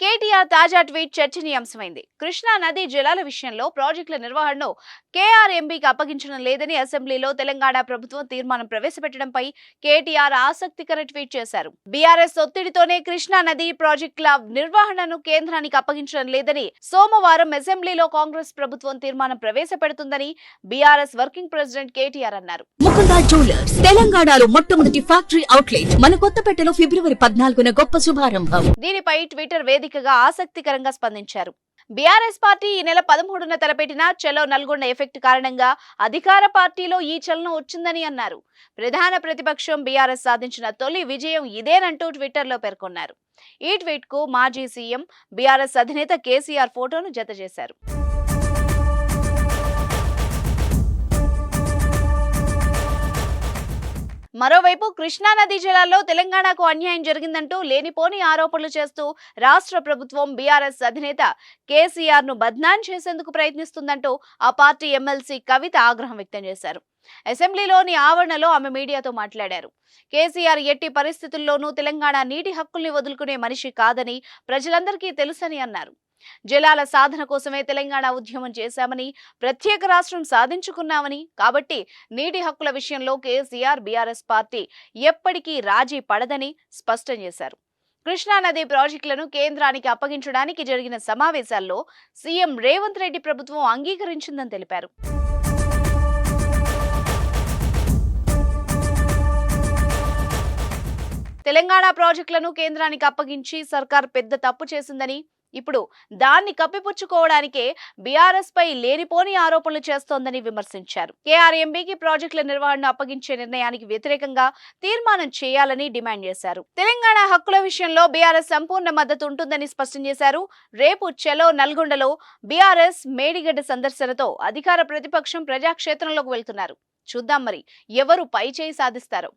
కేటీఆర్ తాజా ట్వీట్ చర్చనీయాంశమైంది. కృష్ణా నదీ జలాల విషయంలో ప్రాజెక్టుల నిర్వహణను కేఆర్ఎంబీకి అప్పగించడం లేదని అసెంబ్లీలో తెలంగాణ ప్రభుత్వం తీర్మానం ప్రవేశపెట్టడంపై కేటీఆర్ ఆసక్తికర ట్వీట్ చేశారు. బీఆర్ఎస్ ఒత్తిడితోనే కృష్ణా నదీ ప్రాజెక్టుల నిర్వహణను కేంద్రానికి అప్పగించడం లేదని సోమవారం అసెంబ్లీలో కాంగ్రెస్ ప్రభుత్వం తీర్మానం ప్రవేశపెడుతుందని బీఆర్ఎస్ వర్కింగ్ ప్రెసిడెంట్ కేటీఆర్ అన్నారు. ముకుందా జ్యువెలర్స్ తెలంగాణలో మొట్టమొదటి ఫ్యాక్టరీ అవుట్లెట్ మన కొత్తపేటలో ఫిబ్రవరి 14న గొప్ప శుభారంభం. దీనిపై ట్విట్టర్ వేదికగా ఆసక్తికరంగా స్పందించారు. బీఆర్ఎస్ పార్టీ ఈ నెల 13న తలపెట్టిన చలో నల్గొండ ఎఫెక్ట్ కారణంగా అధికార పార్టీలో ఈ చలనం వచ్చిందని అన్నారు. ప్రధాన ప్రతిపక్షం బీఆర్ఎస్ సాధించిన తొలి విజయం ఇదేనంటూ ట్విట్టర్లో పేర్కొన్నారు. ఈ ట్వీట్ కు మాజీ సీఎం బీఆర్ఎస్ అధినేత కేసీఆర్ ఫోటోను జతచేశారు. మరోవైపు కృష్ణా నదీ జలాల్లో తెలంగాణకు అన్యాయం జరిగిందంటూ లేనిపోని ఆరోపణలు చేస్తూ రాష్ట్ర ప్రభుత్వం బీఆర్ఎస్ అధినేత కేసీఆర్ ను బద్నాం చేసేందుకు ప్రయత్నిస్తుందంటూ ఆ పార్టీ ఎమ్మెల్సీ కవిత ఆగ్రహం వ్యక్తం చేశారు. అసెంబ్లీలోని ఆవరణలో ఆమె మీడియాతో మాట్లాడారు. కేసీఆర్ ఎట్టి పరిస్థితుల్లోనూ తెలంగాణ నీటి హక్కుల్ని వదులుకునే మనిషి కాదని ప్రజలందరికీ తెలుసని అన్నారు. జలాల సాధన కోసమే తెలంగాణ ఉద్యమం చేశామని, ప్రత్యేక రాష్ట్రం సాధించుకున్నామని, కాబట్టి నీటి హక్కుల విషయంలో కేసీఆర్ బీఆర్ఎస్ పార్టీ ఎప్పటికీ రాజీ పడదని స్పష్టం చేశారు. కృష్ణానది ప్రాజెక్టులను కేంద్రానికి అప్పగించడానికి జరిగిన సమావేశాల్లో సీఎం రేవంత్ రెడ్డి ప్రభుత్వం అంగీకరించిందని తెలిపారు. తెలంగాణ ప్రాజెక్టులను కేంద్రానికి అప్పగించి సర్కార్ పెద్ద తప్పు చేసిందని, ఇప్పుడు దాన్ని కప్పిపుచ్చుకోవడానికే బీఆర్ఎస్ పై లేనిపోని ఆరోపణలు చేస్తోందని విమర్శించారు. కేఆర్ఎంబీకి ప్రాజెక్టుల నిర్వహణను అప్పగించే నిర్ణయానికి వ్యతిరేకంగా తీర్మానం చేయాలని డిమాండ్ చేశారు. తెలంగాణ హక్కుల విషయంలో బీఆర్ఎస్ సంపూర్ణ మద్దతు ఉంటుందని స్పష్టం చేశారు. రేపు చలో నల్గొండలో బీఆర్ఎస్ మేడిగడ్డ సందర్శనతో అధికార ప్రతిపక్షం ప్రజాక్షేత్రంలోకి వెళ్తున్నారు. చూద్దాం మరి ఎవరు పై చేయి సాధిస్తారో.